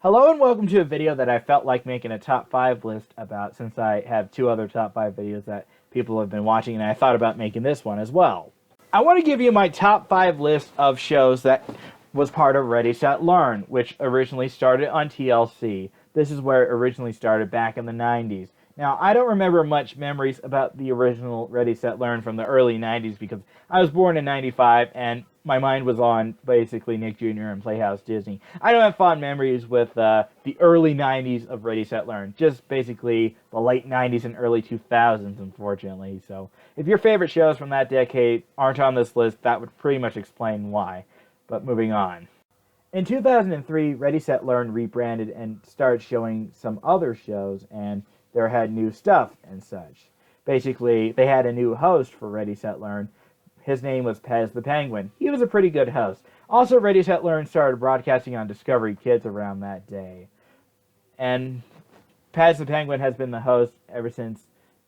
Hello and welcome to a video that I felt like making a top 5 list about, since I have 2 other top 5 videos that people have been watching, and I thought about making this one as well. I want to give you my top 5 list of shows that was part of Ready, Set, Learn, which originally started on TLC. This is where it originally started back in the 90s. Now, I don't remember much memories about the original Ready, Set, Learn from the early 90s because I was born in 95 and my mind was on basically Nick Jr. and Playhouse Disney. I don't have fond memories with the early 90s of Ready, Set, Learn. Just basically the late 90s and early 2000s, unfortunately. So if your favorite shows from that decade aren't on this list, that would pretty much explain why. But moving on. In 2003, Ready, Set, Learn rebranded and started showing some other shows, and they had new stuff and such. Basically, they had a new host for Ready, Set, Learn. His name was Pez the Penguin. He was a pretty good host. Also, Ready, Set, Learn started broadcasting on Discovery Kids around that day. And Pez the Penguin has been the host ever since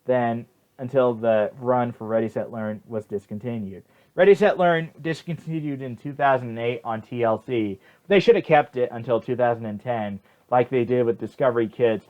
then, until the run for Ready, Set, Learn was discontinued. Ready, Set, Learn discontinued in 2008 on TLC. They should have kept it until 2010, like they did with Discovery Kids.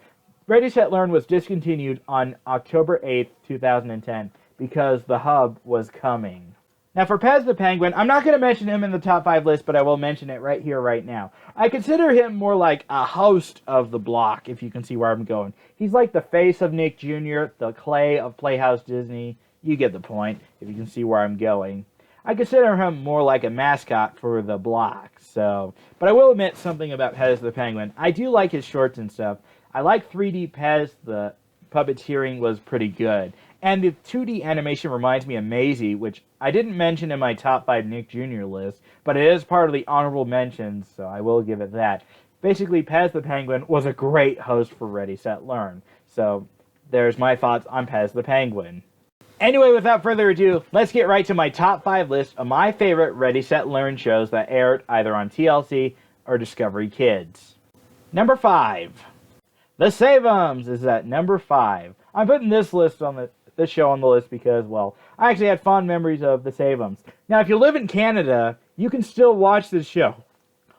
Ready, Set, Learn was discontinued on October 8th, 2010, because the hub was coming. Now, for Pez the Penguin, I'm not going to mention him in the top 5 list, but I will mention it right here, right now. I consider him more like a host of the block, if you can see where I'm going. He's like the face of Nick Jr., the Clay of Playhouse Disney. You get the point, if you can see where I'm going. I consider him more like a mascot for the block, so... But I will admit something about Pez the Penguin. I do like his shorts and stuff. I like 3D Pez. The puppeteering was pretty good. And the 2D animation reminds me of Maisie, which I didn't mention in my top 5 Nick Jr. list, but it is part of the honorable mentions, so I will give it that. Basically, Pez the Penguin was a great host for Ready, Set, Learn. So, there's my thoughts on Pez the Penguin. Anyway, without further ado, let's get right to my top 5 list of my favorite Ready, Set, Learn shows that aired either on TLC or Discovery Kids. Number 5. The Save-Ums is at number 5. I'm putting this show on the list because, well, I actually had fond memories of the Save-Ums. Now, if you live in Canada, you can still watch this show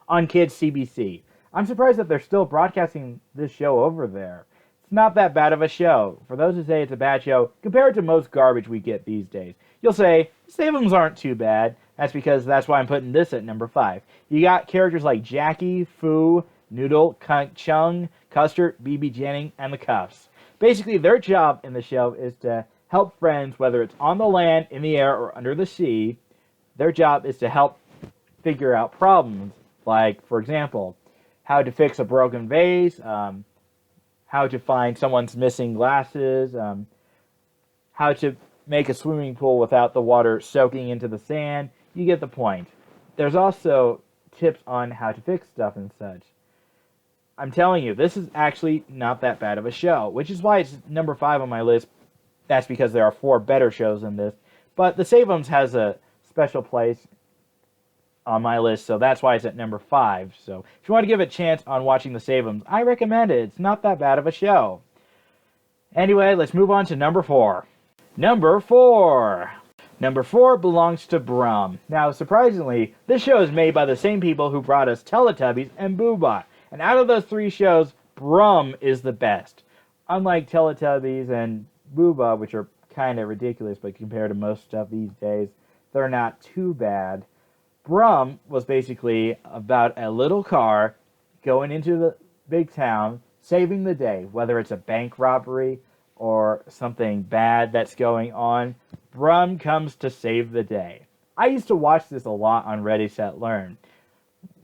on Kids CBC. I'm surprised that they're still broadcasting this show over there. It's not that bad of a show. For those who say it's a bad show, compared to most garbage we get these days, you'll say, Save-Ums aren't too bad. That's why I'm putting this at number 5. You got characters like Jackie, Foo, Noodle, Chung, Custard, BB Jennings, and the Cuffs. Basically, their job in the show is to help friends, whether it's on the land, in the air, or under the sea. Their job is to help figure out problems, like, for example, how to fix a broken vase, how to find someone's missing glasses, how to make a swimming pool without the water soaking into the sand. You get the point. There's also tips on how to fix stuff and such. I'm telling you, this is actually not that bad of a show, which is why it's number 5 on my list. That's because there are 4 better shows than this. But the Save-Ums has a special place on my list, so that's why it's at number 5. So if you want to give it a chance on watching the Save-Ums, I recommend it. It's not that bad of a show. Anyway, let's move on to number 4. Number 4. Number 4 belongs to Brum. Now, surprisingly, this show is made by the same people who brought us Teletubbies and Boobot. And out of those 3 shows, Brum is the best. Unlike Teletubbies and Boobot, which are kind of ridiculous, but compared to most stuff these days, they're not too bad. Brum was basically about a little car going into the big town, saving the day, whether it's a bank robbery or something bad that's going on. Brum comes to save the day. I used to watch this a lot on Ready, Set, Learn.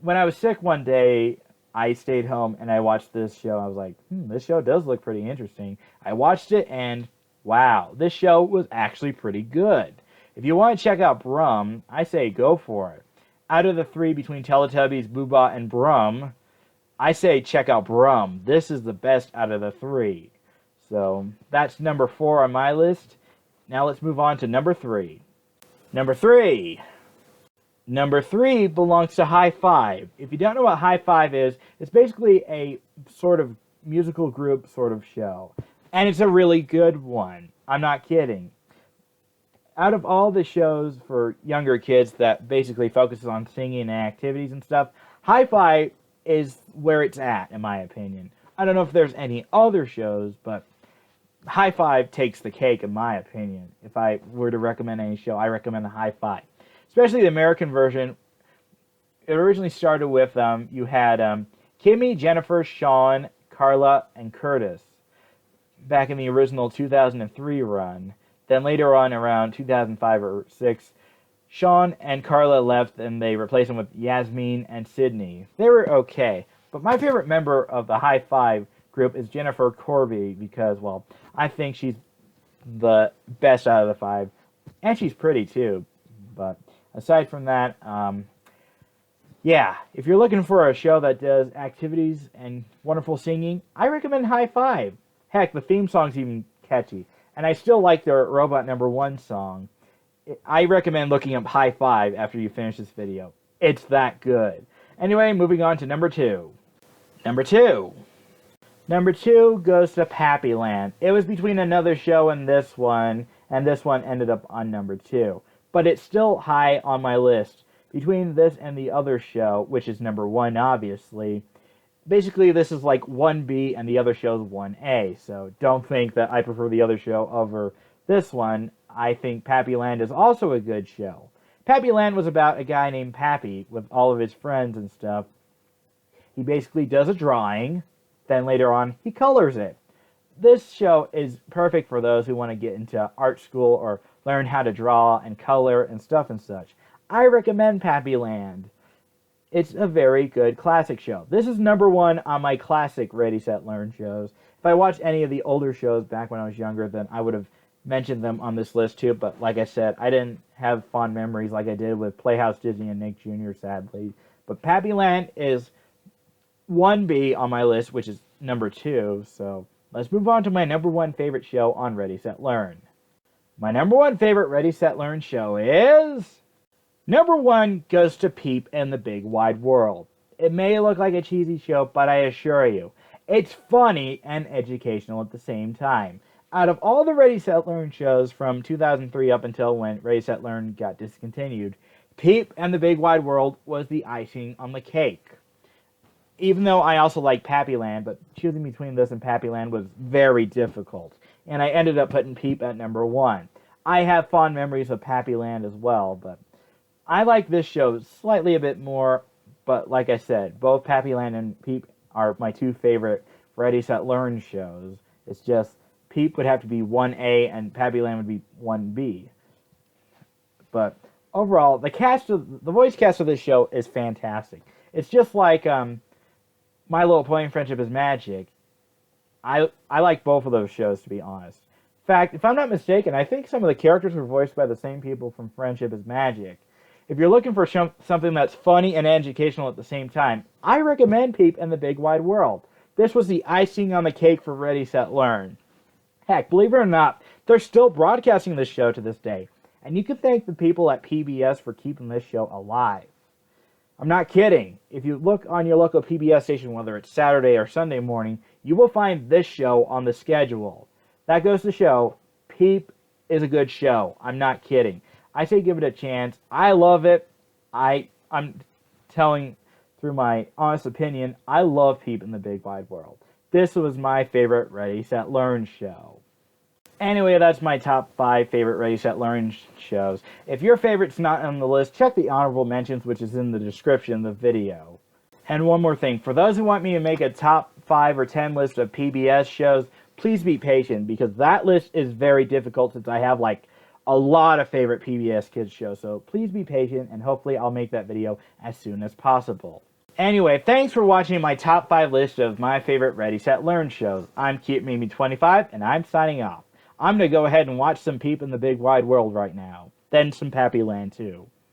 When I was sick one day, I stayed home and I watched this show. I was like, this show does look pretty interesting. I watched it and, wow, this show was actually pretty good. If you want to check out Brum, I say go for it. Out of the 3 between Teletubbies, Boobot, and Brum, I say check out Brum. This is the best out of the 3. So, that's number 4 on my list. Now let's move on to number 3. Number 3. Number 3 belongs to High Five. If you don't know what High Five is, it's basically a sort of musical group sort of show. And it's a really good one. I'm not kidding. Out of all the shows for younger kids that basically focuses on singing and activities and stuff, High Five is where it's at, in my opinion. I don't know if there's any other shows, but High Five takes the cake, in my opinion. If I were to recommend any show, I recommend the High Five. Especially the American version. It originally started with, you had Kimmy, Jennifer, Sean, Carla, and Curtis back in the original 2003 run. Then later on, around 2005 or 6, Sean and Carla left and they replaced them with Yasmin and Sydney. They were okay. But my favorite member of the High Five group is Jennifer Corby because, well, I think she's the best out of the 5. And she's pretty too. But aside from that, yeah, if you're looking for a show that does activities and wonderful singing, I recommend High Five. Heck, the theme song's even catchy. And I still like their Robot Number 1 song. I recommend looking up High Five after you finish this video. It's that good. Anyway, moving on to number 2. Number 2 goes to Pappyland. It was between another show and this one ended up on number 2. But it's still high on my list. Between this and the other show, which is number 1, obviously, basically this is like 1B and the other show is 1A. So don't think that I prefer the other show over this one. I think Pappyland is also a good show. Pappyland was about a guy named Pappy with all of his friends and stuff. He basically does a drawing, then later on he colors it. This show is perfect for those who want to get into art school or learn how to draw and color and stuff and such. I recommend Pappyland. It's a very good classic show. This is number 1 on my classic Ready, Set, Learn shows. If I watched any of the older shows back when I was younger, then I would have mentioned them on this list too. But like I said, I didn't have fond memories like I did with Playhouse Disney and Nick Jr., sadly. But Pappyland is 1B on my list, which is number 2. So let's move on to my number 1 favorite show on Ready, Set, Learn. My number 1 favorite Ready, Set, Learn show is... Number 1 goes to Peep and the Big Wide World. It may look like a cheesy show, but I assure you, it's funny and educational at the same time. Out of all the Ready, Set, Learn shows from 2003 up until when Ready, Set, Learn got discontinued, Peep and the Big Wide World was the icing on the cake. Even though I also like Pappyland, but choosing between this and Pappyland was very difficult. And I ended up putting Peep at number 1. I have fond memories of Pappyland as well, but I like this show slightly a bit more, but like I said, both Pappyland and Peep are my 2 favorite Ready, Set, Learn shows. It's just, Peep would have to be 1A and Pappyland would be 1B. But overall, the voice cast of this show is fantastic. It's just like My Little Pony Friendship is Magic. I like both of those shows, to be honest. In fact, if I'm not mistaken, I think some of the characters were voiced by the same people from Friendship is Magic. If you're looking for something that's funny and educational at the same time, I recommend Peep and the Big Wide World. This was the icing on the cake for Ready, Set, Learn. Heck, believe it or not, they're still broadcasting this show to this day. And you can thank the people at PBS for keeping this show alive. I'm not kidding. If you look on your local PBS station, whether it's Saturday or Sunday morning, you will find this show on the schedule. That goes to show, Peep is a good show. I'm not kidding. I say give it a chance. I love it. I'm telling through my honest opinion, I love Peep in the Big Wide World. This was my favorite Ready, Set, Learn show. Anyway, that's my top 5 favorite Ready, Set, Learn shows. If your favorite's not on the list, check the honorable mentions, which is in the description of the video. And one more thing, for those who want me to make a top 5 or 10 list of PBS shows, please be patient, because that list is very difficult since I have like a lot of favorite PBS Kids shows, so please be patient, and hopefully I'll make that video as soon as possible. Anyway, thanks for watching my top 5 list of my favorite Ready, Set, Learn shows. I'm KeepMimi25, and I'm signing off. I'm going to go ahead and watch some Peep in the Big Wide World right now. Then some Pappyland, too.